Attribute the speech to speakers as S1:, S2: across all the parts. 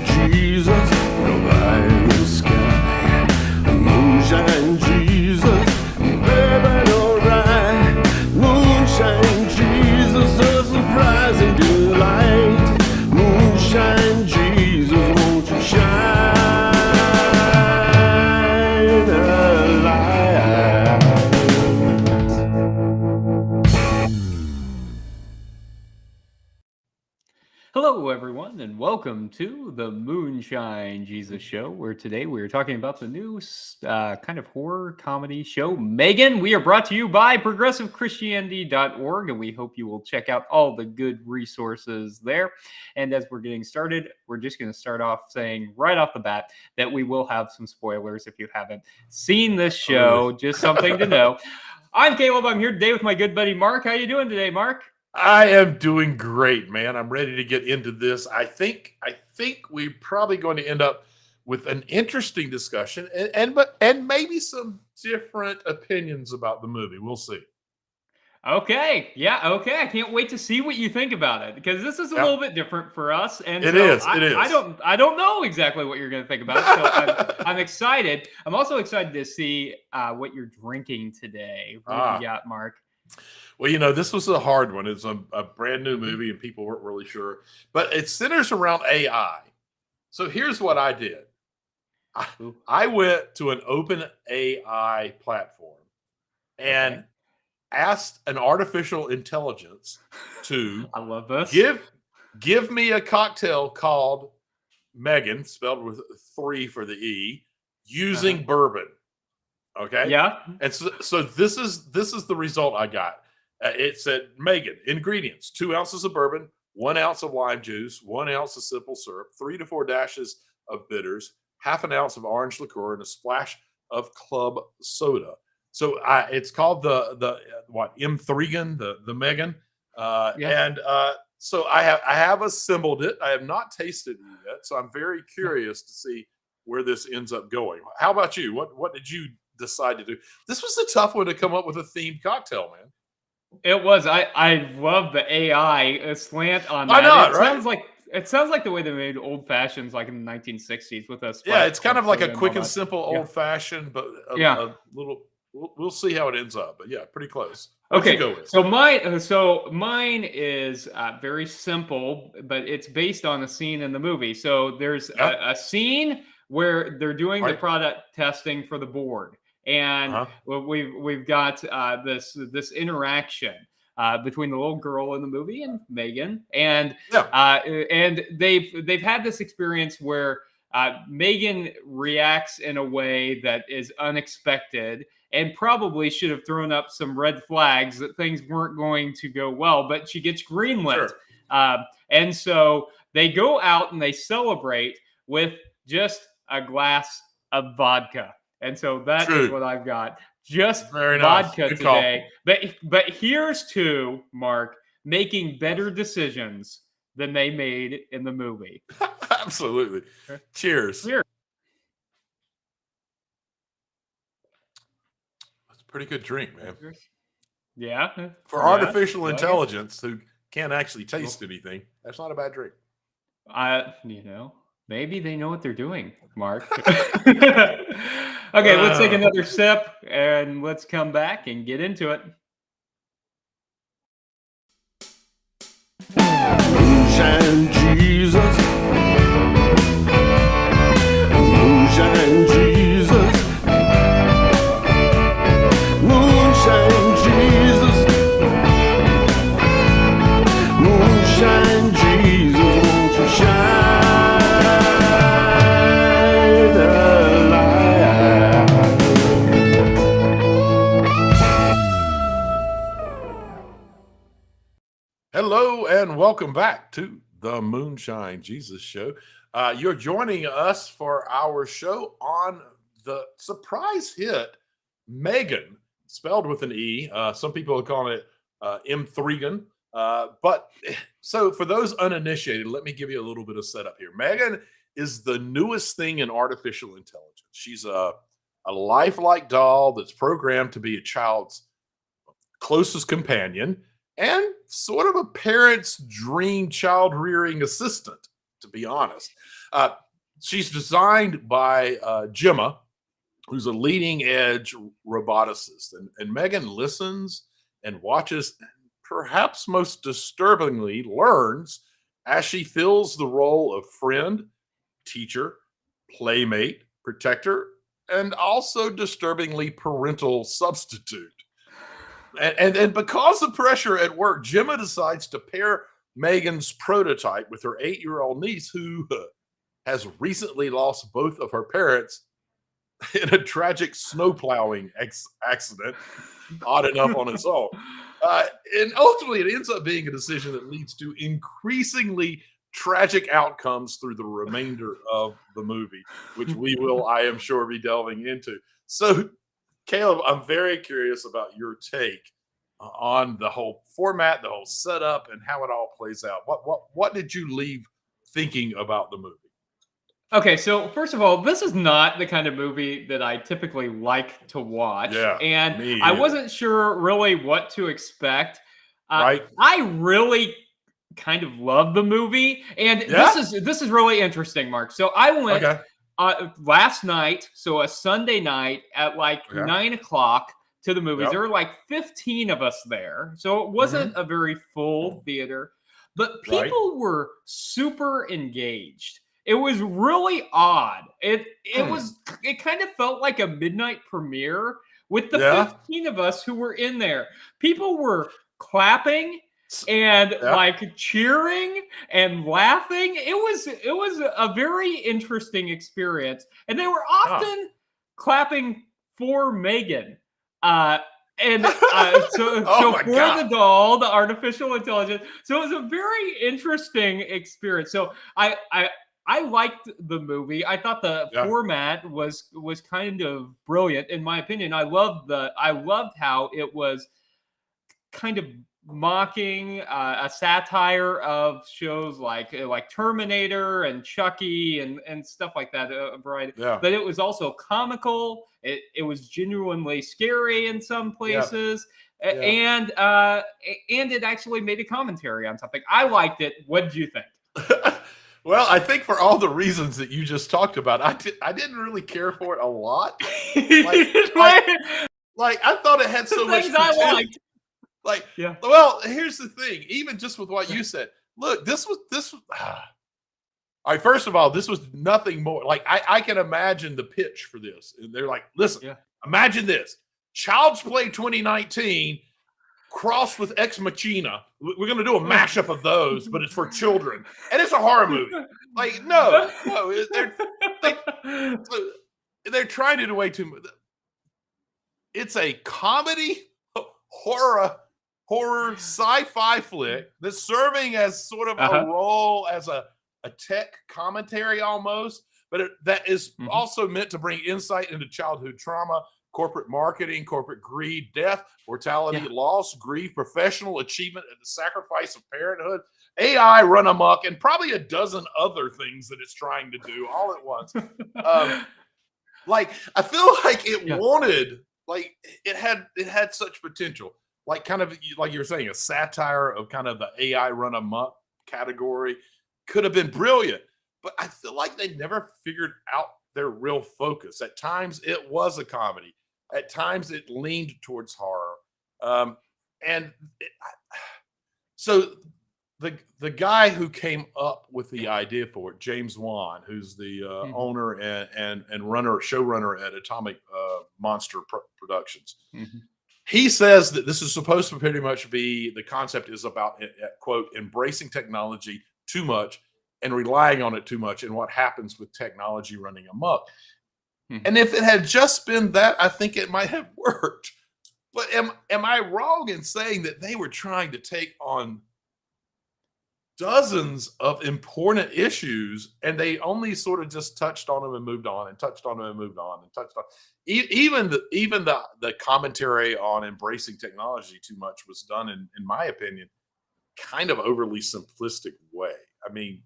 S1: Jesus, no eye in the sky. Moonshine Jesus, baby, alright. Moonshine Jesus, a surprising delight. Moonshine Jesus, won't you shine a light?
S2: Hello, everyone, and welcome to the Moonshine Jesus Show, where today we are talking about the new kind of horror comedy show, Megan. We are brought to you by progressivechristianity.org, and we hope you will check out all the good resources there. And as we're getting started, we're just going to start off saying right off the bat that we will have some spoilers if you haven't seen this show. Just something to know. I'm Caleb. I'm here today with my good buddy Mark. How you doing today, Mark?
S3: I am doing great, man. I'm ready to get into this. I think we're probably going to end up with an interesting discussion and maybe some different opinions about the movie. We'll see.
S2: Okay. Yeah. Okay. I can't wait to see what you think about it because this is a little bit different for us, and
S3: It
S2: so
S3: is.
S2: I don't know exactly what you're going to think about it. So I'm excited. I'm also excited to see what you're drinking today. What do you got, Mark?
S3: Well, this was a hard one. It's a brand new movie, and people weren't really sure. But it centers around AI. So here's what I did. I went to an open AI platform and asked an artificial intelligence to
S2: I love this.
S3: give me a cocktail called Megan, spelled with 3 for the E, using bourbon. Okay.
S2: Yeah.
S3: And so this is the result I got. It said, Megan, ingredients: 2 ounces of bourbon, 1 ounce of lime juice, 1 ounce of simple syrup, 3 to 4 dashes of bitters, half an ounce of orange liqueur, and a splash of club soda. So it's called the M3gan, the Megan. And so I have assembled it. I have not tasted it yet, so I'm very curious to see where this ends up going. How about you? What did you decide to do? This was a tough one to come up with a themed cocktail, man.
S2: It was. I love the AI slant on that.
S3: Why not,
S2: right? It sounds like the way they made old fashions, like in the 1960s, with us.
S3: Yeah, it's kind of like a quick and simple old fashioned, but a little. We'll see how it ends up, but yeah, pretty close. What'd you go with?
S2: So mine is very simple, but it's based on a scene in the movie. So there's a scene where they're doing the product testing for the board. And we've got this interaction between the little girl in the movie and Megan, and they've had this experience where Megan reacts in a way that is unexpected and probably should have thrown up some red flags that things weren't going to go well, but she gets greenlit. And so they go out and they celebrate with just a glass of vodka. And so that is what I've got. Just vodka today. But here's to Mark making better decisions than they made in the movie.
S3: Absolutely. Cheers.
S2: Cheers.
S3: That's a pretty good drink, man.
S2: Yeah.
S3: For artificial intelligence who can't actually taste anything, that's not a bad drink.
S2: Maybe they know what they're doing, Mark. Okay, let's take another sip and let's come back and get into it.
S1: Moonshine Jesus, Moonshine Jesus, Moonshine Jesus, Moonshine Jesus, won't you shine a light?
S3: Hello and welcome back to the Moonshine Jesus Show. You're joining us for our show on the surprise hit Megan, spelled with an E. Some people are calling it M3gan. But so for those uninitiated, let me give you a little bit of setup here. Megan is the newest thing in artificial intelligence. She's a lifelike doll that's programmed to be a child's closest companion and sort of a parent's dream child rearing assistant, to be honest. She's designed by Gemma, who's a leading edge roboticist. And Megan listens and watches, and perhaps most disturbingly, learns as she fills the role of friend, teacher, playmate, protector, and also disturbingly parental substitute. And because of pressure at work, Gemma decides to pair Megan's prototype with her 8-year-old niece, who has recently lost both of her parents in a tragic snowplowing accident, odd enough on its own. And ultimately, it ends up being a decision that leads to increasingly tragic outcomes through the remainder of the movie, which we will, I am sure, be delving into. So, Caleb, I'm very curious about your take on the whole format, the whole setup, and how it all plays out. What did you leave thinking about the movie?
S2: Okay, so first of all, this is not the kind of movie that I typically like to watch.
S3: Yeah,
S2: and
S3: me
S2: I
S3: either.
S2: wasn't sure really what to expect.
S3: Right?
S2: I really kind of love the movie, and
S3: Yeah?
S2: this is really interesting, Mark. So I went
S3: Okay.
S2: last night, so a Sunday night at like
S3: Okay.
S2: 9 o'clock to the movies.
S3: Yep.
S2: There were like 15 of us there, so it wasn't a very full theater, but
S3: Right.
S2: people were super engaged. It was really odd. It kind of felt like a midnight premiere with the
S3: Yeah.
S2: 15 of us who were in there. People were clapping and like cheering and laughing. It was a very interesting experience, and they were often clapping for Megan. So
S3: Oh my
S2: for
S3: God.
S2: the doll, the artificial intelligence. So it was a very interesting experience. So I liked the movie. I thought the format was kind of brilliant, in my opinion. I loved how it was kind of mocking a satire of shows like Terminator and Chucky and stuff like that. Variety.
S3: Yeah.
S2: But it was also comical. It was genuinely scary in some places.
S3: Yeah.
S2: And it actually made a commentary on something. I liked it. What did you think?
S3: Well, I think for all the reasons that you just talked about, I didn't really care for it a lot. Like I thought it had so much
S2: things I
S3: potential.
S2: liked.
S3: Well, here's the thing. Even just with what you said, look, this was. All right, first of all, this was nothing more. Like I can imagine the pitch for this. And they're like, listen, imagine this: Child's Play 2019 crossed with Ex Machina. We're going to do a mashup of those, but it's for children, and it's a horror movie. Like, no, they're trying to do way too much. It's a comedy, horror sci-fi flick that's serving as sort of a role as a tech commentary almost, but that is also meant to bring insight into childhood trauma, corporate marketing, corporate greed, death, mortality, loss, grief, professional achievement, and the sacrifice of parenthood, AI run amok, and probably a dozen other things that it's trying to do all at once. Like, I feel like it wanted, like it had such potential. Like kind of like you were saying, a satire of kind of the AI run amok category could have been brilliant, but I feel like they never figured out their real focus. At times it was a comedy. At times it leaned towards horror. So the guy who came up with the idea for it, James Wan, who's the owner and showrunner at Atomic Monster Productions, he says that this is supposed to pretty much be, the concept is about, quote, embracing technology too much and relying on it too much, and what happens with technology running amok. And if it had just been that, I think it might have worked. But am I wrong in saying that they were trying to take on dozens of important issues, and they only sort of just touched on them and moved on, and touched on them and moved on, and touched on even the commentary on embracing technology too much was done in my opinion kind of overly simplistic way. I mean,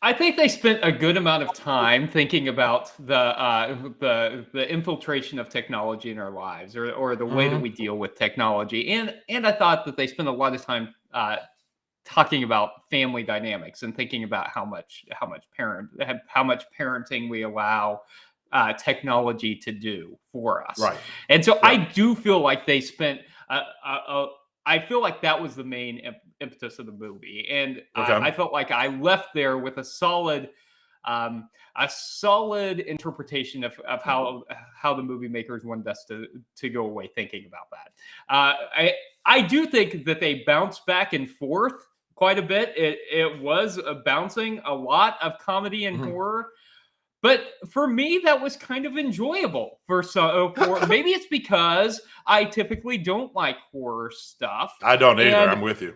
S2: I think they spent a good amount of time thinking about the infiltration of technology in our lives, or the way that we deal with technology, and I thought that they spent a lot of time talking about family dynamics and thinking about how much parenting we allow technology to do for us.
S3: Right.
S2: And so I
S3: Yeah.
S2: do feel like they spent. I feel like that was the main impetus of the movie, and
S3: Okay.
S2: I felt like I left there with a solid interpretation of how the movie makers wanted us to go away thinking about that. I do think that they bounced back and forth quite a bit. It was bouncing a lot of comedy and
S3: Mhm.
S2: horror. But for me, that was kind of enjoyable. For maybe it's because I typically don't like horror stuff,
S3: I don't either.
S2: and
S3: I'm with you.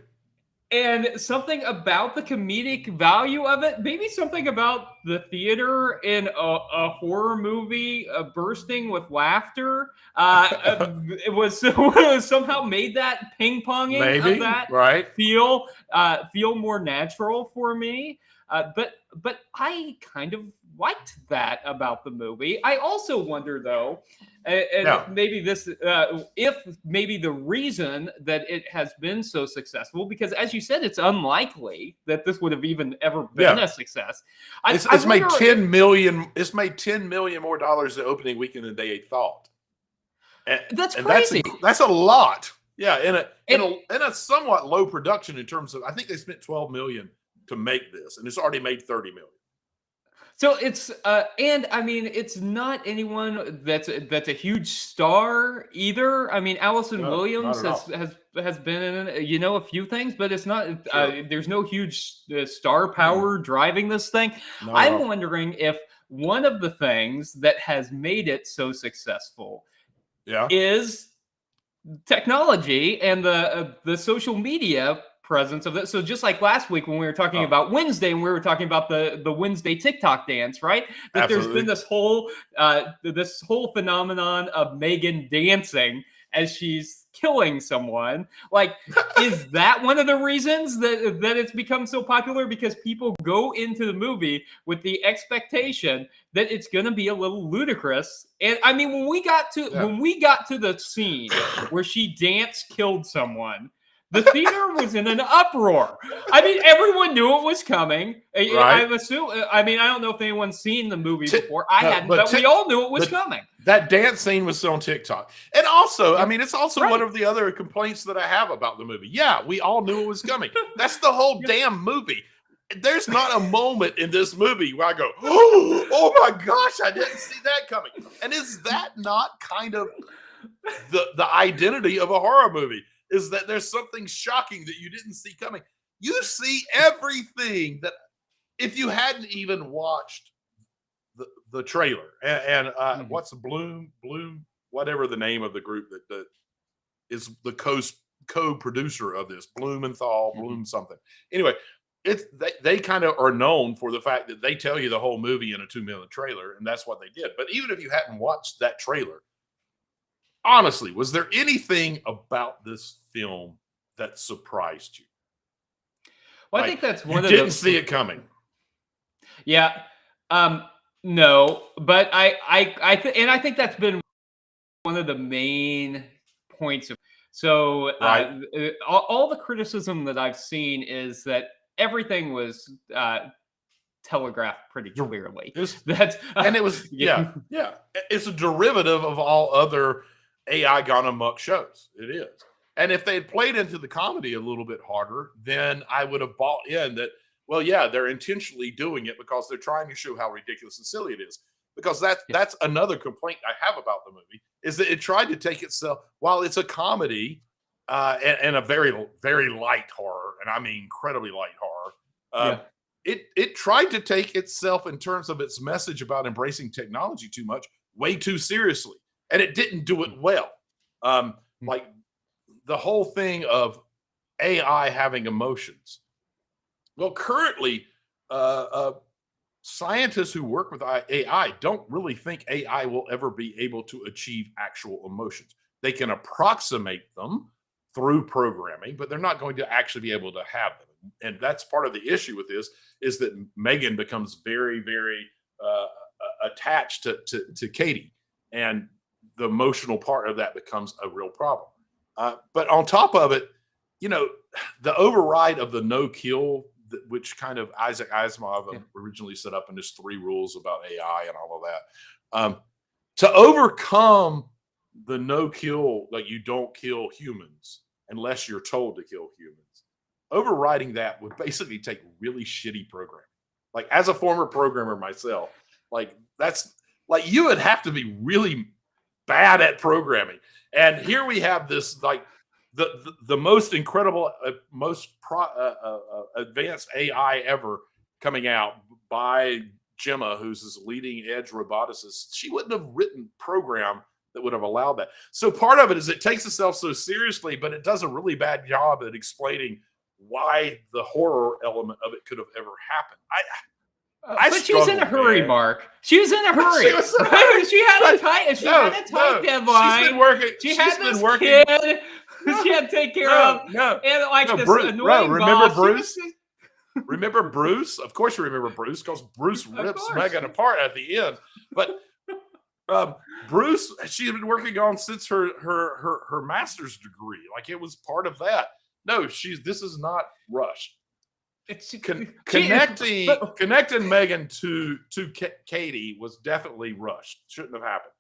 S2: and something about the comedic value of it, maybe something about the theater in a horror movie bursting with laughter, it was somehow made that ping ponging of
S3: Maybe,
S2: that
S3: right?
S2: feel more natural for me. But I kind of liked that about the movie. I also wonder though, and
S3: Yeah.
S2: maybe this, if maybe the reason that it has been so successful, because as you said, it's unlikely that this would have even ever been
S3: Yeah.
S2: a success.
S3: It's made
S2: wonder
S3: 10 million. It's made 10 million more dollars the opening weekend than they thought. And,
S2: That's
S3: and
S2: crazy.
S3: that's a lot. Yeah, in
S2: And-
S3: a somewhat low production in terms of, I think they spent 12 million to make this, and it's already made 30 million.
S2: So it's and I mean it's not anyone that's a huge star either. I mean Allison
S3: No,
S2: Williams
S3: not at
S2: has been in a few things, but it's not
S3: Sure.
S2: there's no huge star power driving this thing.
S3: Not at
S2: I'm
S3: all.
S2: wondering if one of the things that has made it so successful
S3: Yeah.
S2: is technology and the social media presence of it. So just like last week when we were talking
S3: Oh.
S2: about Wednesday and we were talking about the Wednesday TikTok dance, right? That there's
S3: Absolutely.
S2: been this whole phenomenon of Megan dancing as she's killing someone. Like, is that one of the reasons that it's become so popular? Because people go into the movie with the expectation that it's going to be a little ludicrous. And I mean, when we got to the scene where she killed someone, the theater was in an uproar. I mean, everyone knew it was coming.
S3: Right.
S2: I'm assuming. I mean, I don't know if anyone's seen the movie before. I hadn't, but we all knew it was coming.
S3: That dance scene was on TikTok. And also, I mean, it's also
S2: Right.
S3: one of the other complaints that I have about the movie. Yeah, we all knew it was coming. That's the whole damn movie. There's not a moment in this movie where I go, oh my gosh, I didn't see that coming. And is that not kind of the identity of a horror movie? Is that there's something shocking that you didn't see coming. You see everything that if you hadn't even watched the trailer and what's Bloom, whatever the name of the group that is the co-producer of this, Blumenthal, Bloom something. Anyway, it's they kind of are known for the fact that they tell you the whole movie in a 2-minute trailer, and that's what they did. But even if you hadn't watched that trailer, honestly, was there anything about this film that surprised you?
S2: Well, I think that's one
S3: you
S2: of
S3: didn't
S2: the
S3: see it coming.
S2: Yeah. No, but I think that's been one of the main points of. So
S3: Right.
S2: all the criticism that I've seen is that everything was telegraphed pretty clearly.
S3: And it was yeah. It's a derivative of all other AI gone amok shows. It is. And if they had played into the comedy a little bit harder, then I would have bought in that, well, yeah, they're intentionally doing it because they're trying to show how ridiculous and silly it is. Because that's another complaint I have about the movie, is that it tried to take itself, while it's a comedy and a very, very light horror, and I mean incredibly light horror, it tried to take itself in terms of its message about embracing technology too much, way too seriously. And it didn't do it well. Like the whole thing of AI having emotions. Well, currently, scientists who work with AI don't really think AI will ever be able to achieve actual emotions. They can approximate them through programming, but they're not going to actually be able to have them. And that's part of the issue with this, is that Megan becomes very, very attached to Katie. And the emotional part of that becomes a real problem. But on top of it, you know, the override of the no kill, which kind of Isaac Asimov originally set up in his 3 rules about AI and all of that. To overcome the no kill, like you don't kill humans unless you're told to kill humans. Overriding that would basically take really shitty programming. Like, as a former programmer myself, like that's like you would have to be really bad at programming. And here we have this like the most incredible, advanced AI ever coming out by Gemma, who's this leading edge roboticist. She wouldn't have written program that would have allowed that. So part of it is it takes itself so seriously, but it does a really bad job at explaining why the horror element of it could have ever happened.
S2: But she was in a hurry, man. Mark. She was in a hurry. She had a tight deadline.
S3: She's been working.
S2: She had this kid. She had to take care of. And like this annoying
S3: remember
S2: boss.
S3: Bruce? Remember Bruce? Of course you remember Bruce, because Bruce rips Megan apart at the end. But Bruce, she had been working on since her master's degree. Like, it was part of that. No, this is not rushed. It's connecting Megan to Katie was definitely rushed. Shouldn't have happened.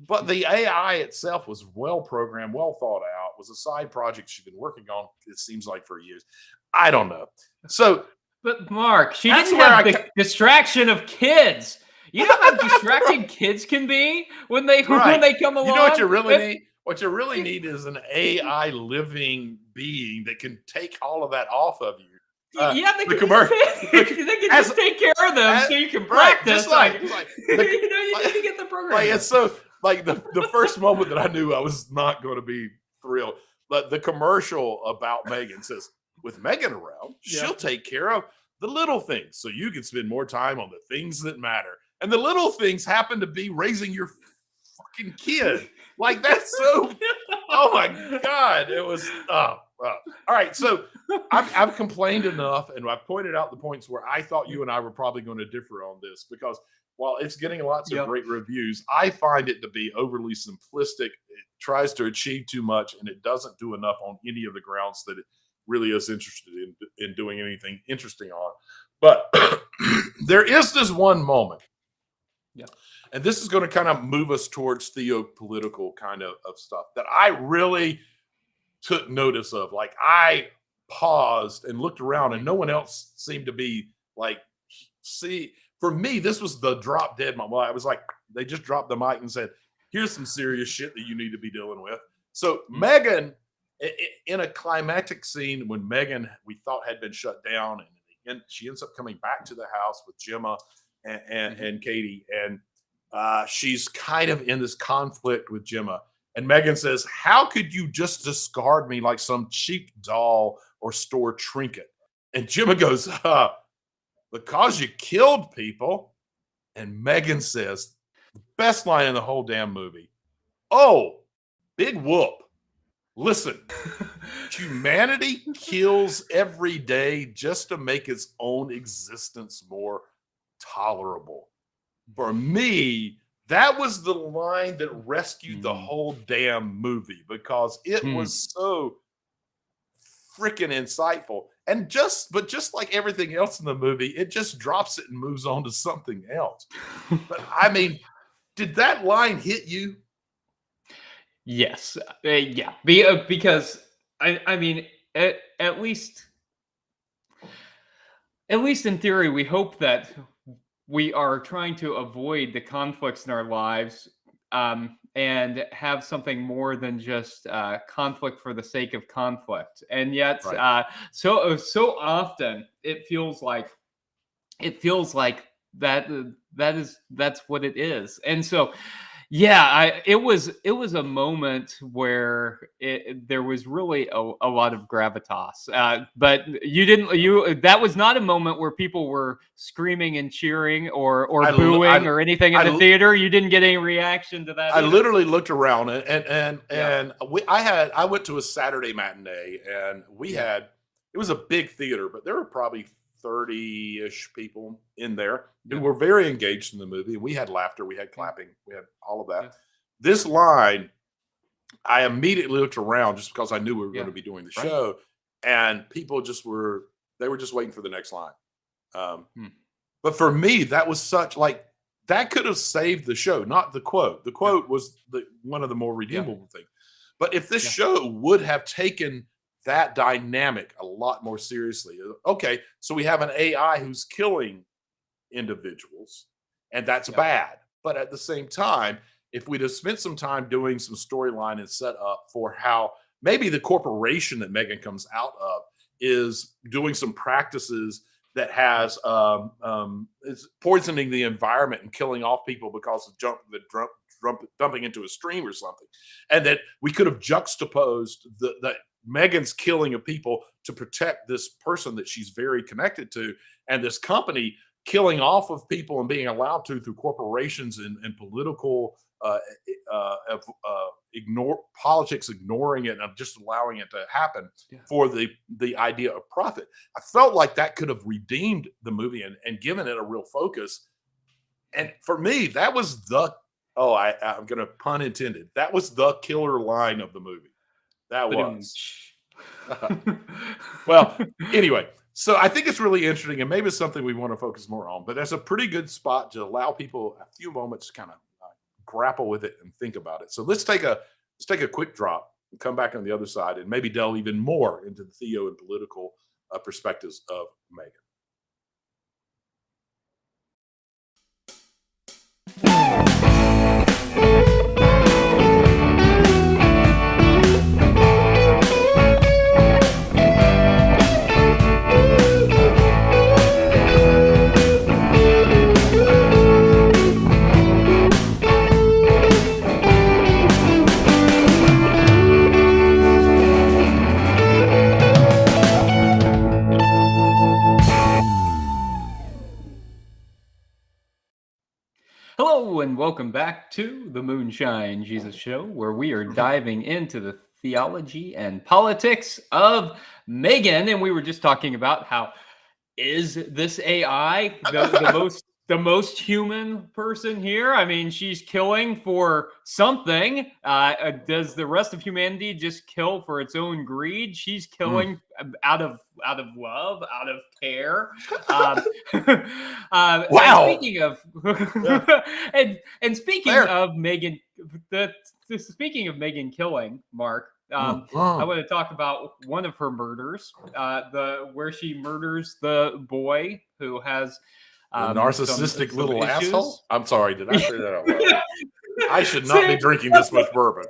S3: But the AI itself was well programmed, well thought out. Was a side project she'd been working on, it seems like, for years. I don't know. So,
S2: but Mark, she didn't have the distraction of kids. You know how distracting kids can be when they come along.
S3: You know what you really need? What you really need is an AI living being that can take all of that off of you.
S2: They can just take care of them so you can practice.
S3: Right,
S2: you need to get the program.
S3: Like, it's so, like, the first moment that I knew I was not going to be thrilled, but the commercial about Megan says, with Megan around, she'll take care of the little things so you can spend more time on the things that matter. And the little things happen to be raising your fucking kid. Like, that's so, oh my God. It was, all right. So I've complained enough, and I've pointed out the points where I thought you and I were probably going to differ on this, because while it's getting lots of great reviews, I find it to be overly simplistic. It tries to achieve too much, and it doesn't do enough on any of the grounds that it really is interested in doing anything interesting on. But there is this one moment. Yeah. And this is going to kind of move us towards theopolitical kind of stuff that I really took notice of. Like, I paused and looked around, and no one else seemed to be like, see, for me, this was the drop dead moment. Well, I was like, they just dropped the mic and said, here's some serious shit that you need to be dealing with. So Megan, in a climactic scene when Megan, we thought, had been shut down, and she ends up coming back to the house with Gemma and Katie, and she's kind of in this conflict with Gemma. And Megan says, how could you just discard me like some cheap doll or store trinket? And Gemma goes, because you killed people. And Megan says, the best line in the whole damn movie, oh, big whoop. Listen, humanity kills every day just to make its own existence more tolerable. For me, that was the line that rescued the whole damn movie, because it was so freaking insightful. And just like everything else in the movie, it just drops it and moves on to something else. But I mean, did that line hit you?
S2: Yes. Yeah. Because I mean, at least in theory, we hope that we are trying to avoid the conflicts in our lives, and have something more than just conflict for the sake of conflict. And yet, so often it feels like that's what it is. And so, yeah, it was a moment where there was really a lot of gravitas, but that was not a moment where people were screaming and cheering or booing or anything in the theater. You didn't get any reaction to that.
S3: I literally looked around and I went to a Saturday matinee, and it was a big theater, but there were probably 30-ish people in there who were very engaged in the movie. We had laughter, we had clapping, we had all of that. This line, I immediately looked around just because I knew we were going to be doing the show. and people just were just waiting for the next line. Um,
S2: Hmm.
S3: but for me, that was such like that could have saved the show, not the quote. The quote was one of the more redeemable things. But if this
S2: Yeah.
S3: show would have taken that dynamic a lot more seriously, okay, so we have an AI who's killing individuals, and that's
S2: Yep.
S3: bad. But at the same time, if we'd have spent some time doing some storyline and set up for how maybe the corporation that Megan comes out of is doing some practices that has is poisoning the environment and killing off people because of dumping into a stream or something, and that we could have juxtaposed the Megan's killing of people to protect this person that she's very connected to, and this company killing off of people and being allowed to through corporations and political ignore politics, ignoring it and just allowing it to happen for the idea of profit. I felt like that could have redeemed the movie and given it a real focus. And for me, that was I'm going to pun intended. That was the killer line of the movie. That was. Well, anyway, so I think it's really interesting, and maybe it's something we want to focus more on. But that's a pretty good spot to allow people a few moments to kind of grapple with it and think about it. So let's take a quick drop and come back on the other side, and maybe delve even more into the theo and political perspectives of Megan.
S2: Hello and welcome back to the Moonshine Jesus Show, where we are diving into the theology and politics of Megan. And we were just talking about how is this AI the most human person here? I mean, she's killing for something. Does the rest of humanity just kill for its own greed? She's killing out of love, out of care.
S3: Wow.
S2: And speaking of and speaking of Megan, speaking of Megan killing, Mark. I want to talk about one of her murders, where she murders the boy who has
S3: the narcissistic
S2: some
S3: little
S2: issues.
S3: Asshole. I'm sorry, did I say that out loud? I should not be drinking this much bourbon.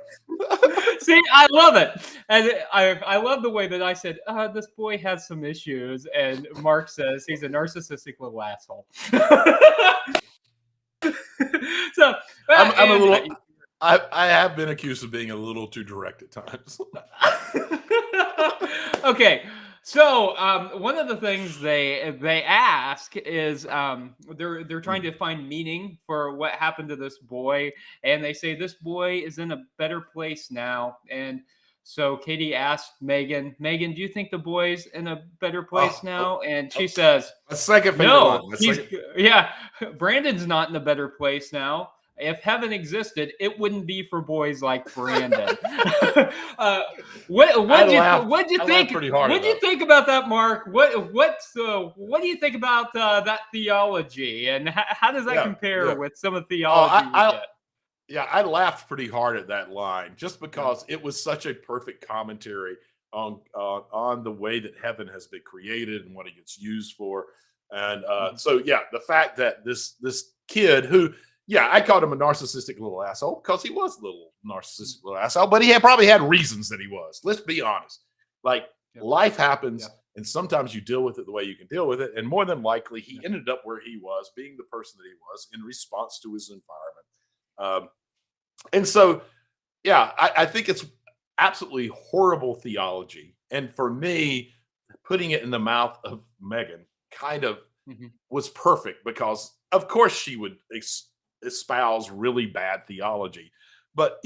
S2: See, I love it, and I love the way that I said this boy has some issues, and Mark says he's a narcissistic little asshole. So
S3: I'm a little. I have been accused of being a little too direct at times.
S2: Okay, so one of the things they ask is they're trying to find meaning for what happened to this boy, and they say this boy is in a better place now. And so Katie asked Megan, do you think the boy's in a better place now? And she says,
S3: a second favorite
S2: no,
S3: line.
S2: Brandon's not in a better place now. If heaven existed, it wouldn't be for boys like Brandon. What do you think? What do you think about that, Mark? What do you think about that theology, and how does that compare with some of the theology we get?
S3: Yeah, I laughed pretty hard at that line just because it was such a perfect commentary on the way that heaven has been created and what it gets used for. And so the fact that this kid who, I called him a narcissistic little asshole because he was a little narcissistic little asshole, but he probably had reasons that he was. Let's be honest. Like life happens, and sometimes you deal with it the way you can deal with it. And more than likely, he ended up where he was, being the person that he was in response to his environment. And so, I think it's absolutely horrible theology. And for me, putting it in the mouth of Megan kind of was perfect because, of course, she would espouse really bad theology. But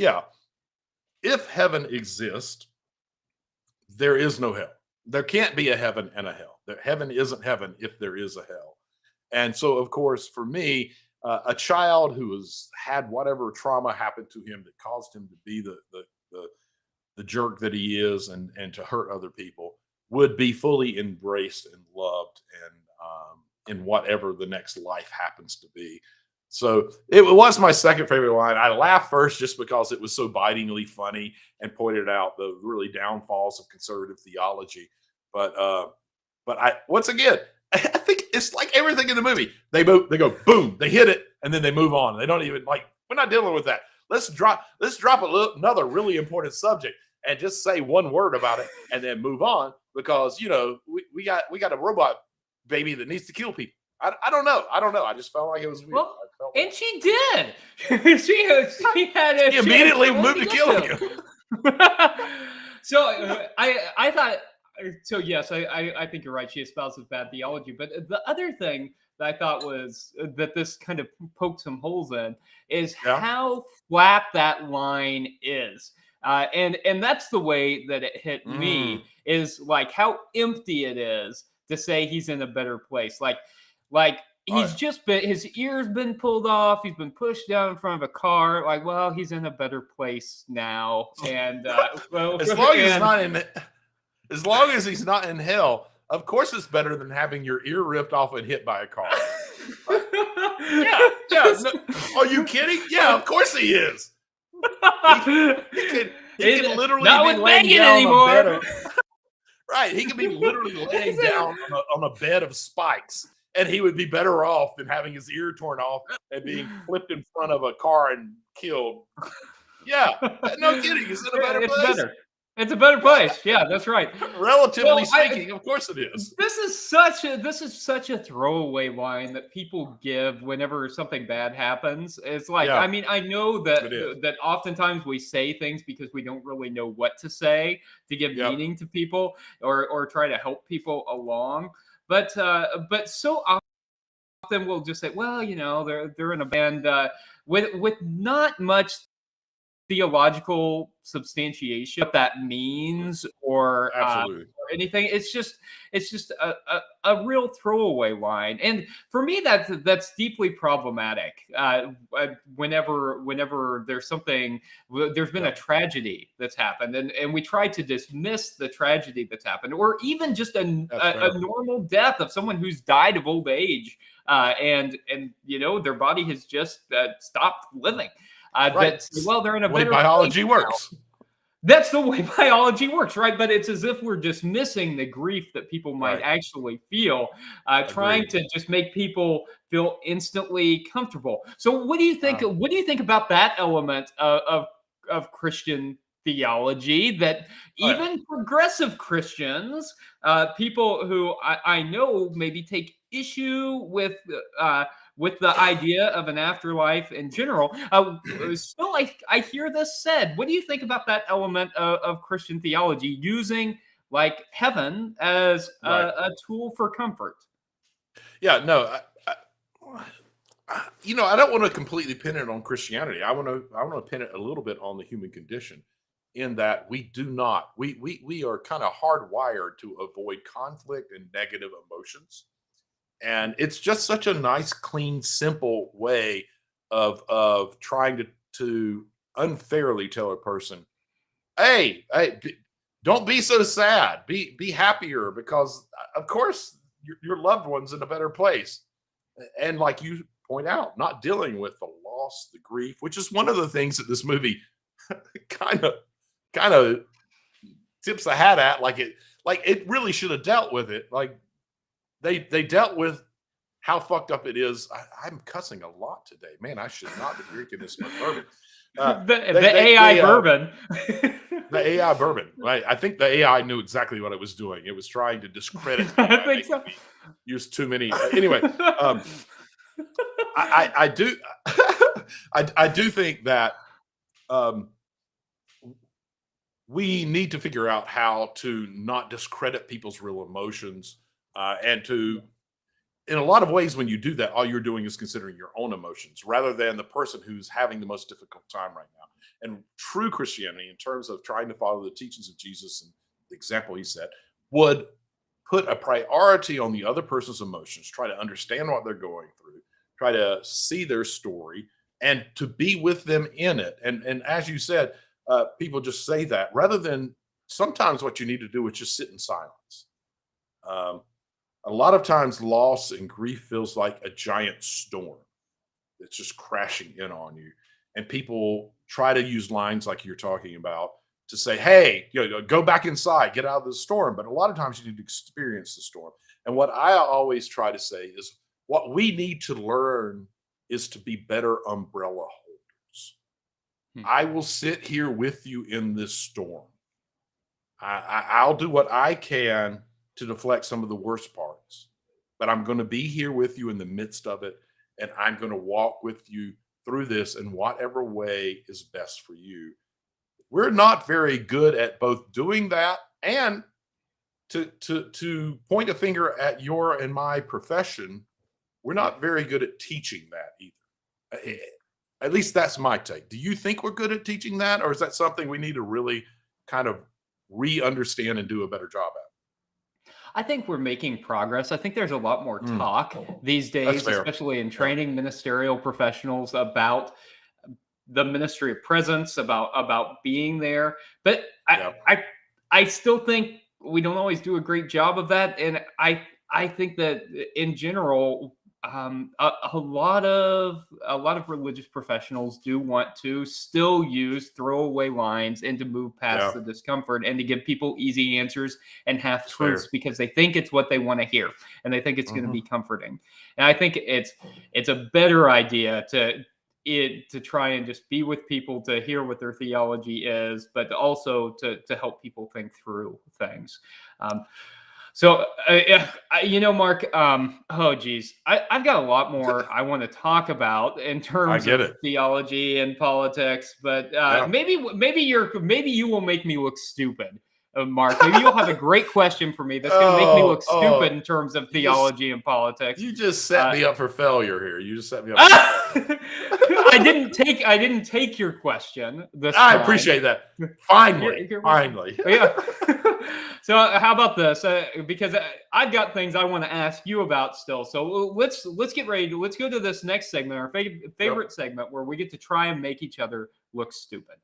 S3: if heaven exists, there is no hell. There can't be a heaven and a hell. Heaven isn't heaven if there is a hell. And so, of course, for me, a child who has had whatever trauma happened to him that caused him to be the jerk that he is and to hurt other people, would be fully embraced and loved and in whatever the next life happens to be. So it was my second favorite line. I laughed first just because it was so bitingly funny and pointed out the really downfalls of conservative theology. But I once again, I think it's like everything in the movie. They go boom, they hit it, and then they move on. They don't even like. We're not dealing with that. Let's drop another really important subject and just say one word about it and then move on because we got a robot baby that needs to kill people. I don't know. I just felt like it was weird.
S2: Well, and she did. she had a
S3: She immediately moved to killing him.
S2: So I thought. So yes, I think you're right. She espouses bad theology. But the other thing that I thought was that this kind of poked some holes in is how flat that line is. And that's the way that it hit me is like how empty it is to say he's in a better place. Like he's just been, his ear's been pulled off. He's been pushed down in front of a car. Like, well, he's in a better place now. And well,
S3: as long as he's not in hell, of course it's better than having your ear ripped off and hit by a car. Yeah. No, are you kidding? Yeah, of course he is. He can literally
S2: not
S3: be
S2: with
S3: laying
S2: Megan
S3: down
S2: anymore.
S3: on a bed of, right. He could be literally laying down on a bed of spikes, and he would be better off than having his ear torn off and being flipped in front of a car and killed. Yeah, no kidding. He's in a better place.
S2: Better. It's a better place. Yeah, that's right.
S3: Relatively speaking, of course it is.
S2: This is such a throwaway line that people give whenever something bad happens. It's like, I mean, I know that oftentimes we say things because we don't really know what to say to give meaning to people or try to help people along. But so often we'll just say, well, they're in a band with not much theological substantiation what that means or anything. It's just a real throwaway line, and for me that's deeply problematic. Whenever there's been a tragedy that's happened, and we try to dismiss the tragedy that's happened, or even just a normal death of someone who's died of old age, and their body has just stopped living. Well, they're in a better
S3: biology works.
S2: That's the way biology works, right? But it's as if we're dismissing the grief that people might actually feel, trying to just make people feel instantly comfortable. So, what do you think? What do you think about that element of Christian theology? That even progressive Christians, people who I know maybe take issue with the idea of an afterlife in general. Still, I hear this said. What do you think about that element of Christian theology, using like heaven as a tool for comfort?
S3: Yeah, no, I don't want to completely pin it on Christianity. I want to pin it a little bit on the human condition, in that we are kind of hardwired to avoid conflict and negative emotions. And it's just such a nice, clean, simple way of trying to unfairly tell a person, hey, don't be so sad. Be happier, because of course your loved one's in a better place. And like you point out, not dealing with the loss, the grief, which is one of the things that this movie kind of tips the hat at. Like it really should have dealt with it. Like they dealt with how fucked up it is. I'm cussing a lot today, man. I should not be drinking this much bourbon.
S2: The AI bourbon.
S3: The AI bourbon, right? I think the AI knew exactly what it was doing. It was trying to discredit.
S2: I think so.
S3: Use too many. Anyway, I do. I do think that we need to figure out how to not discredit people's real emotions, and to, in a lot of ways, when you do that, all you're doing is considering your own emotions rather than the person who's having the most difficult time right now. And true Christianity, in terms of trying to follow the teachings of Jesus and the example he set, would put a priority on the other person's emotions, try to understand what they're going through, try to see their story, and to be with them in it. And as you said, people just say that rather than sometimes what you need to do is just sit in silence. Um, a lot of times, loss and grief feels like a giant storm that's just crashing in on you. And people try to use lines like you're talking about to say, hey, go back inside, get out of the storm. But a lot of times you need to experience the storm. And what I always try to say is what we need to learn is to be better umbrella holders. I will sit here with you in this storm. I'll do what I can to deflect some of the worst parts, but I'm going to be here with you in the midst of it. And I'm going to walk with you through this in whatever way is best for you. We're not very good at both doing that and to point a finger at your and my profession. We're not very good at teaching that either. At least that's my take. Do you think we're good at teaching that, or is that something we need to really kind of re-understand and do a better job at?
S2: I think we're making progress. I think there's a lot more talk these days, especially in training ministerial professionals about the ministry of presence, about being there. But I still think we don't always do a great job of that. And I think that in general, a lot of religious professionals do want to still use throwaway lines and to move past the discomfort and to give people easy answers and half truths because they think it's what they want to hear and they think it's going to be comforting. And I think it's a better idea to try and just be with people, to hear what their theology is, but also to help people think through things. So, Mark, oh, geez, I've got a lot more I want to talk about in terms of theology and politics, but maybe you will make me look stupid, Mark. Maybe you'll have a great question for me that's going to make me look stupid in terms of theology and politics.
S3: You just set me up for failure here. You just set me up for failure.
S2: I didn't take your question this
S3: time.
S2: I
S3: appreciate that. Finally.
S2: Yeah. So how about this? Because I've got things I want to ask you about still. So let's get ready. Let's go to this next segment, our favorite segment, where we get to try and make each other look stupid.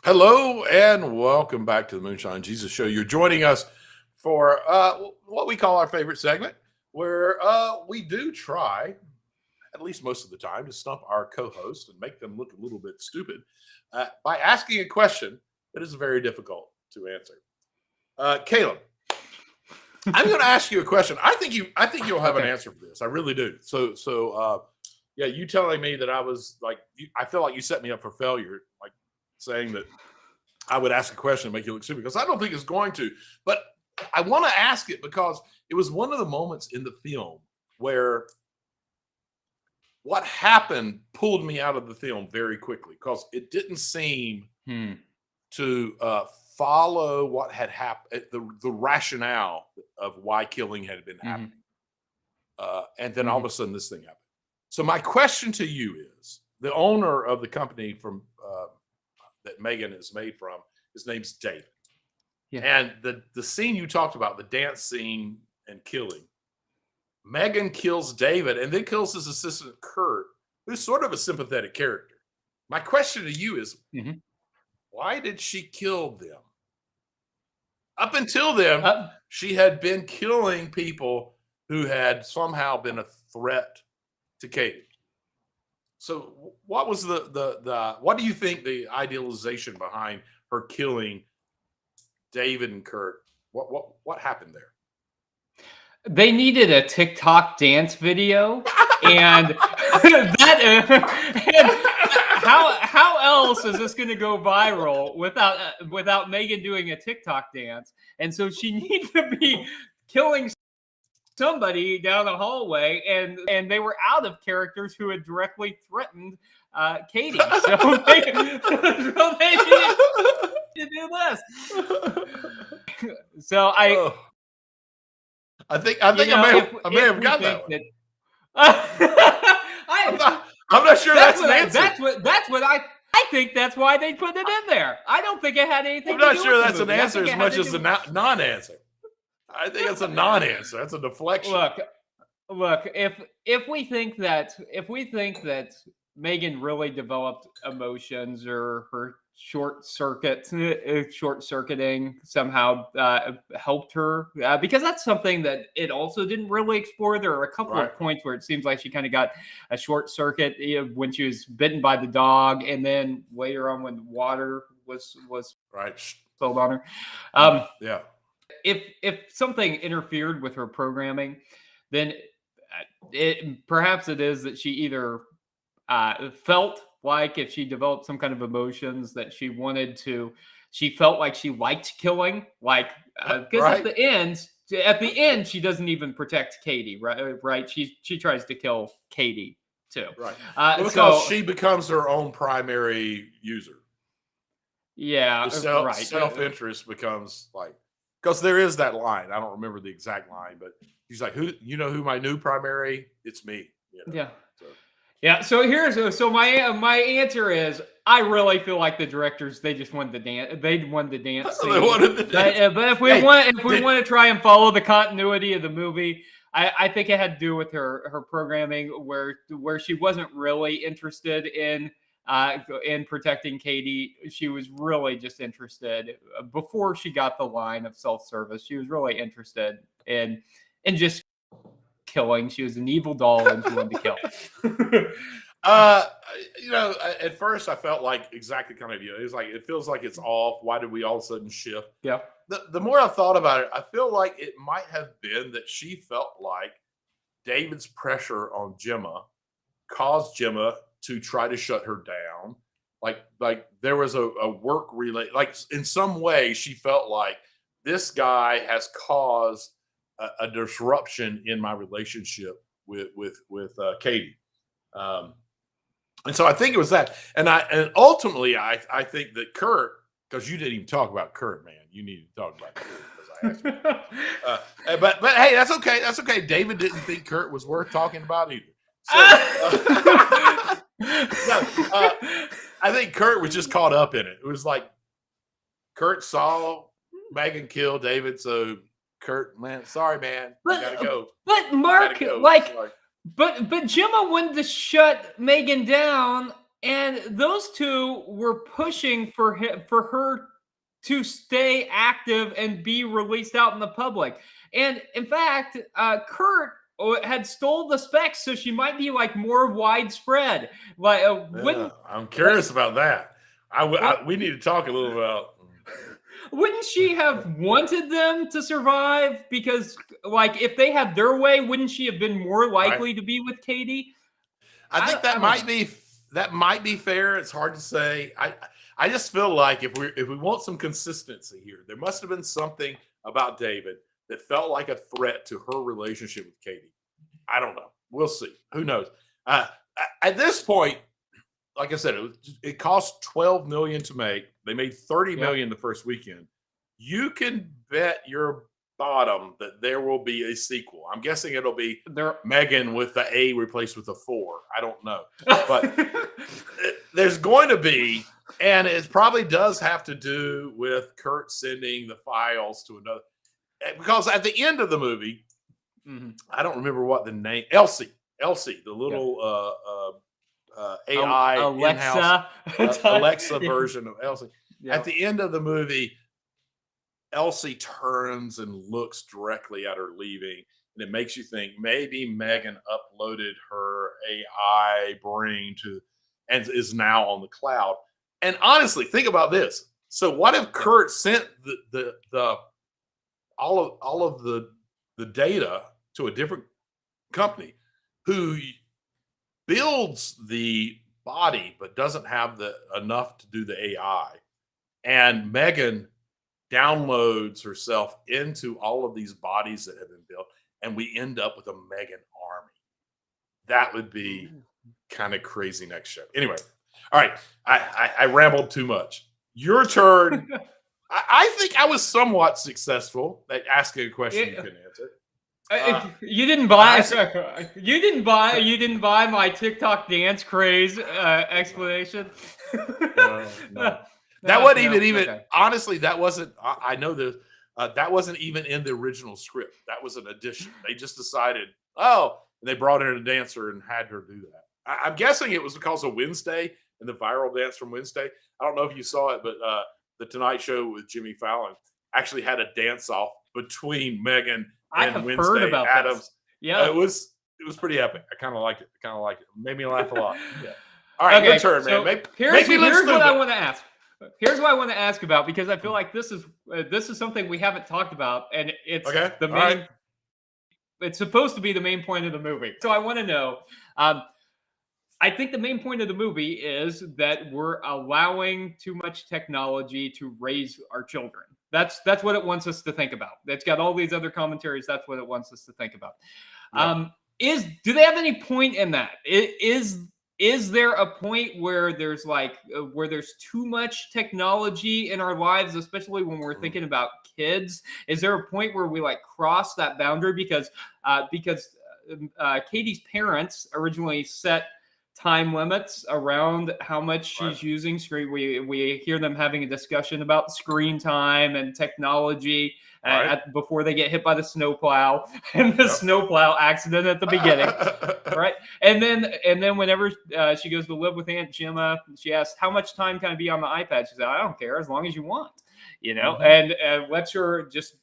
S3: Hello and welcome back to the Moonshine Jesus Show. You're joining us for what we call our favorite segment, where we do try, at least most of the time, to stump our co-host and make them look a little bit stupid by asking a question that is very difficult to answer. Caleb, I'm going to ask you a question. I think you'll have an answer for this. I really do. So you telling me that I was like, I feel like you set me up for failure, like saying that I would ask a question and make you look stupid, because I don't think it's going to. But I want to ask it because it was one of the moments in the film where what happened pulled me out of the film very quickly, because it didn't seem to follow what had happened, the rationale of why killing had been happening. And then all of a sudden this thing happened. So my question to you is, the owner of the company from that Megan is made from, his name's David. Yeah. And the scene you talked about, the dance scene and killing, Megan kills David and then kills his assistant Kurt, who's sort of a sympathetic character. My question to you is, why did she kill them? Up until then, she had been killing people who had somehow been a threat to Katie. So what was what do you think the idealization behind her killing David and Kurt? What happened there?
S2: They needed a TikTok dance video, and how else is this going to go viral without Megan doing a TikTok dance? And so she needs to be killing. somebody down the hallway, and they were out of characters who had directly threatened Katie. So they needed to do this. So
S3: Oh, I think I may have got that one. I'm not sure that's an answer.
S2: That's what I think that's why they put it in there. I don't think it had anything.
S3: I'm not
S2: to do
S3: sure
S2: with
S3: that's
S2: the
S3: an
S2: movie.
S3: answer as much as a non-answer. I think it's a non-answer. That's a deflection.
S2: Look. If we think that Megan really developed emotions, or her short circuiting somehow helped her, because that's something that it also didn't really explore. There are a couple
S3: Right.
S2: of points where it seems like she kind of got a short circuit, when she was bitten by the dog, and then later on when water was
S3: Right.
S2: spilled on her.
S3: Yeah.
S2: If something interfered with her programming, then perhaps it is that she either felt like, if she developed some kind of emotions, that she felt like she liked killing, like, because
S3: Right.
S2: at the end she doesn't even protect Katie, right? She tries to kill Katie too,
S3: Right.
S2: because
S3: Because she becomes her own primary user.
S2: yeah,
S3: The
S2: right.
S3: self-interest becomes like, because there is that line. I don't remember the exact line, but he's like, who my new primary? It's me. You know?
S2: Yeah.
S3: So,
S2: Yeah, so my answer is, I really feel like the directors, they just wanted the dance. They wanted the dance scene.
S3: They wanted the dance.
S2: But if we want to try and follow the continuity of the movie, I think it had to do with her programming, where she wasn't really interested in protecting Katie. She was really just interested, before she got the line of self-service. She was really interested in just killing. She was an evil doll, and she wanted to kill.
S3: At first I felt like exactly kind of you. It's like, it feels like it's off. Why did we all of a sudden shift?
S2: Yeah.
S3: The more I thought about it, I feel like it might have been that she felt like David's pressure on Gemma caused Gemma to try to shut her down. Like there was a work relate. Like in some way, she felt like this guy has caused a disruption in my relationship with Katie. And so I think it was that. And ultimately I think that Kurt, because you didn't even talk about Kurt, man. You need to talk about Kurt because I asked you. But hey, that's okay. That's okay. David didn't think Kurt was worth talking about either. So, I think Kurt was just caught up in it. It was like Kurt saw Megan kill David, so Kurt, man, sorry, man, I gotta go.
S2: But Mark,
S3: go.
S2: but Gemma wanted to shut Megan down, and those two were pushing for her to stay active and be released out in the public. And in fact, Kurt had stole the specs, so she might be like more widespread. Like,
S3: I'm curious about that. We need to talk a little about.
S2: Wouldn't she have wanted them to survive? Because, like, if they had their way, wouldn't she have been more likely to be with Katie?
S3: I think that might be fair. It's hard to say. I just feel like if we want some consistency here, there must have been something about David that felt like a threat to her relationship with Katie. I don't know. We'll see. Who knows? At this point, like I said, it cost $12 million to make. They made $30 million the first weekend. You can bet your bottom that there will be a sequel. I'm guessing it'll be Megan with the A replaced with a 4. I don't know, but there's going to be, and it probably does have to do with Kurt sending the files to another. Because at the end of the movie, I don't remember what the name. Elsie, the little AI Alexa version of Elsie. Yeah. At the end of the movie, Elsie turns and looks directly at her leaving, and it makes you think maybe Megan uploaded her AI brain and is now on the cloud. And honestly, think about this. So what if Kurt sent all of the data to a different company who builds the body but doesn't have enough to do the AI, and Megan downloads herself into all of these bodies that have been built, and we end up with a Megan army. That would be kind of crazy next show. Anyway, all right. I rambled too much. Your turn. I think I was somewhat successful at asking a question you couldn't answer.
S2: You didn't buy. You didn't buy my TikTok dance craze explanation.
S3: No. That wasn't even. Okay. Honestly, that wasn't. I know this. That wasn't even in the original script. That was an addition. They just decided, and they brought in a dancer and had her do that. I'm guessing it was because of Wednesday and the viral dance from Wednesday. I don't know if you saw it, but the Tonight Show with Jimmy Fallon actually had a dance off between Megan and Wednesday Adams.
S2: This. Yeah,
S3: it was pretty epic. I kind of liked it. It made me laugh a lot. Yeah. All right, your turn, man.
S2: Here's what I want to ask. Here's what I want to ask about, because I feel like this is something we haven't talked about, and it's the main. Right. It's supposed to be the main point of the movie. So I want to know. I think the main point of the movie is that we're allowing too much technology to raise our children. That's what it wants us to think about. It's got all these other commentaries. That's what it wants us to think about. Yeah. Do they have any point in that? Is there a point where there's too much technology in our lives, especially when we're thinking about kids? Is there a point where we cross that boundary because Katie's parents originally set time limits around how much she's using screen? We hear them having a discussion about screen time and technology before they get hit by the snowplow and the snowplow accident at the beginning, right? And then whenever she goes to live with Aunt Gemma, she asks, "How much time can I be on the iPad?" She said, "I don't care, as long as you want," and lets her just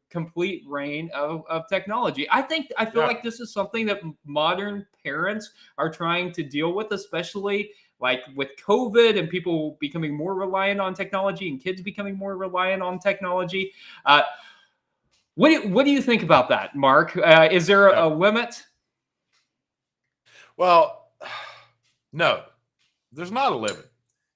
S2: complete reign of technology. I feel like this is something that modern parents are trying to deal with, especially with COVID and people becoming more reliant on technology and kids becoming more reliant on technology. What do you think about that, Mark? Is there a limit?
S3: Well, no, there's not a limit.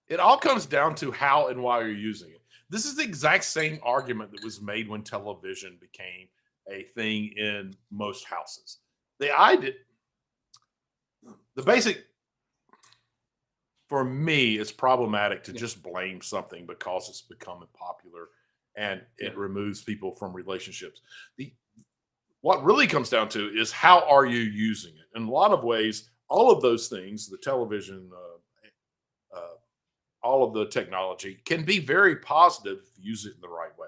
S3: It all comes down to how and why you're using it. This is the exact same argument that was made when television became a thing in most houses. The basic, for me, it's problematic to just blame something because it's becoming popular and it removes people from relationships. What really comes down to is how are you using it? In a lot of ways, all of those things, the television, all of the technology, can be very positive if you use it in the right way.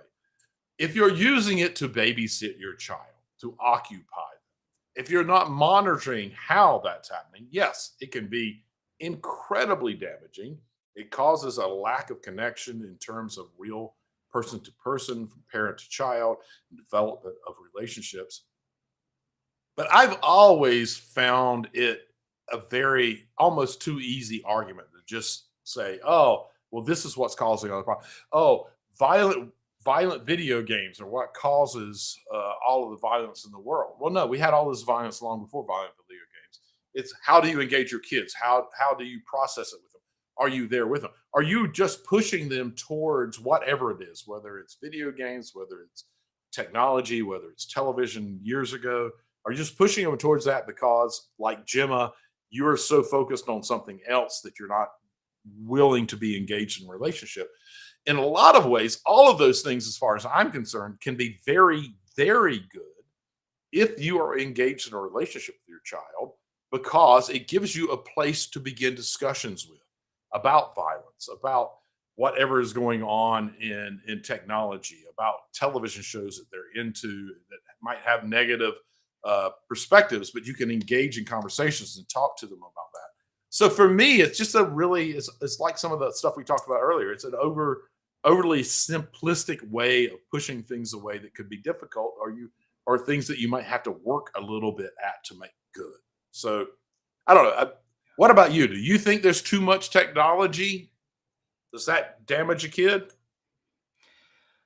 S3: If you're using it to babysit your child, to occupy them, if you're not monitoring how that's happening, yes, it can be incredibly damaging. It causes a lack of connection in terms of real person to person, from parent to child, and development of relationships. But I've always found it a very almost too easy argument to just say, "Oh, well, this is what's causing all the problem. Oh, violent video games are what causes all of the violence in the world." Well, no, we had all this violence long before violent video games. It's how do you engage your kids? How do you process it with them? Are you there with them? Are you just pushing them towards whatever it is, whether it's video games, whether it's technology, whether it's television years ago? Are you just pushing them towards that because, like Gemma, you're so focused on something else that you're not willing to be engaged in a relationship? In a lot of ways, all of those things, as far as I'm concerned, can be very, very good if you are engaged in a relationship with your child, because it gives you a place to begin discussions with about violence, about whatever is going on in technology, about television shows that they're into that might have negative perspectives, but you can engage in conversations and talk to them about that. So for me, it's just it's like some of the stuff we talked about earlier. It's an overly simplistic way of pushing things away that could be difficult, or things that you might have to work a little bit at to make good. So I don't know. What about you? Do you think there's too much technology? Does that damage a kid?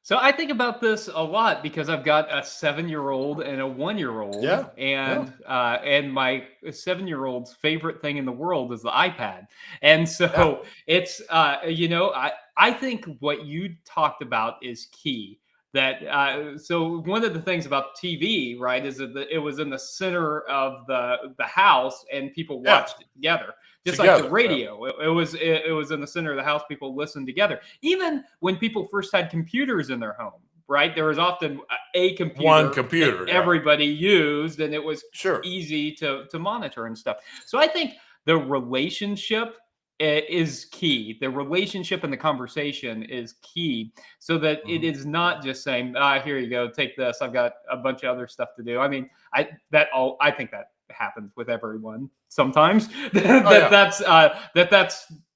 S2: So I think about this a lot because I've got a 7-year-old and a 1-year-old.
S3: Yeah.
S2: And my 7-year-old's favorite thing in the world is the iPad. And so it's I think what you talked about is key. So one of the things about TV, right, is that it was in the center of the house and people
S3: Yeah.
S2: watched it together. Just like the
S3: Together,
S2: radio, it was in the center of the house. People listened together. Even when people first had computers in their home, right, there was often a computer,
S3: One computer,
S2: that
S3: yeah.
S2: everybody used, and it was
S3: Sure.
S2: easy to monitor and stuff. So I think the relationship is key. The relationship and the conversation is key, so that it is not just saying, here you go, take this, I've got a bunch of other stuff to do. I mean, I think that happens with everyone sometimes. That's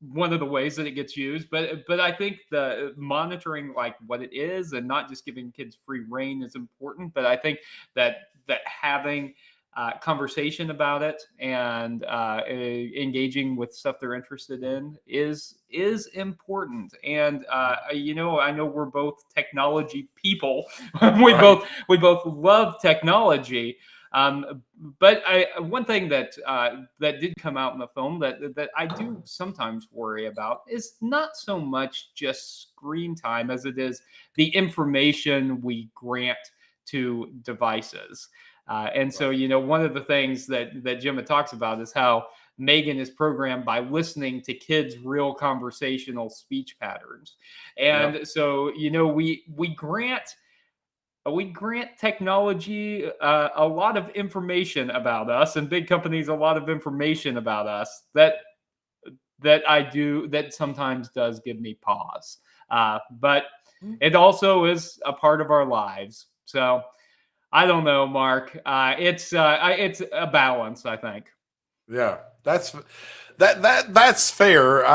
S2: one of the ways that it gets used. But I think the monitoring, like what it is, and not just giving kids free reign is important. But I think that having conversation about it and engaging with stuff they're interested in is important. And I know we're both technology people. we both love technology. But one thing that did come out in the film that I do sometimes worry about is not so much just screen time as it is the information we grant to devices. And so, one of the things that Gemma talks about is how Megan is programmed by listening to kids' real conversational speech patterns. And so, we grant technology a lot of information about us, and big companies a lot of information about us that sometimes does give me pause. But it also is a part of our lives. So I don't know, Mark. It's a balance, I think.
S3: Yeah, that's fair.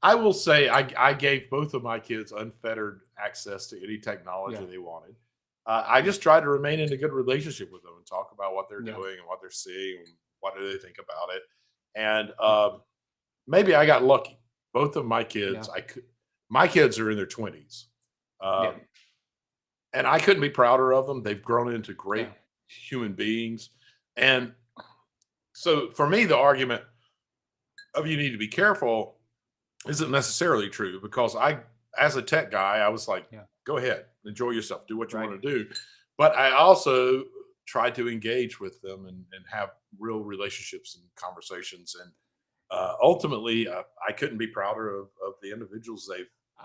S3: I will say I gave both of my kids unfettered access to any technology they wanted. I just tried to remain in a good relationship with them and talk about what they're doing and what they're seeing and what do they think about it. And maybe I got lucky. Both of my kids, my kids are in their 20s. And I couldn't be prouder of them. They've grown into great human beings. And so for me, the argument of you need to be careful isn't necessarily true, because as a tech guy, I was like, go ahead, enjoy yourself, do what you want to do. But I also try to engage with them and have real relationships and conversations. And ultimately, I couldn't be prouder of the individuals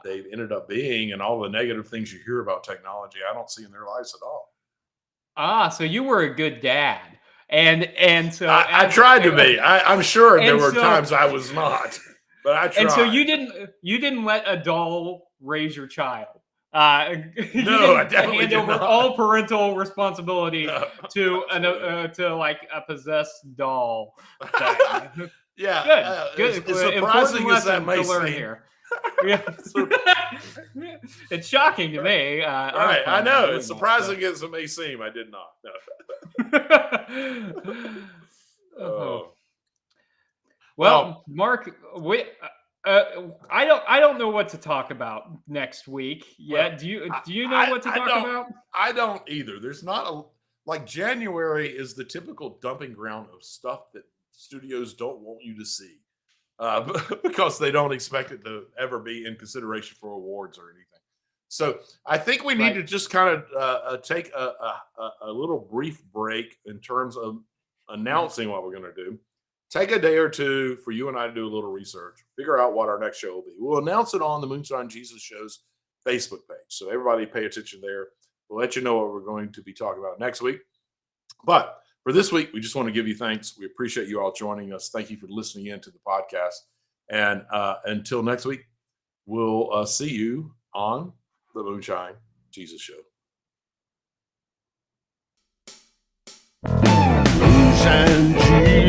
S3: they've ended up being, and all the negative things you hear about technology I don't see in their lives at all.
S2: So you were a good dad. And so
S3: I tried to be. I'm sure there were times I was not, but I tried.
S2: And so you didn't let a doll raise your child.
S3: No, I definitely
S2: hand
S3: did
S2: over
S3: not.
S2: all parental responsibility to like a possessed doll.
S3: Yeah,
S2: good.
S3: As surprising as that may seem.
S2: Here. It's shocking to me.
S3: Right, I know. As surprising as it may seem, I did not. No.
S2: Well, Mark, I don't know what to talk about next week yet.
S3: Well,
S2: do you know what to talk about?
S3: I don't either. There's not January is the typical dumping ground of stuff that studios don't want you to see. Because they don't expect it to ever be in consideration for awards or anything. So I think we need to just kind of take a little brief break in terms of announcing what we're going to do. Take a day or two for you and I to do a little research, figure out what our next show will be. We'll announce it on the Moonshine Jesus Show's Facebook page. So everybody pay attention there. We'll let you know what we're going to be talking about next week. But for this week, we just want to give you thanks. We appreciate you all joining us. Thank you for listening in to the podcast. And until next week, we'll see you on the Moonshine Jesus Show.
S1: Moonshine Jesus.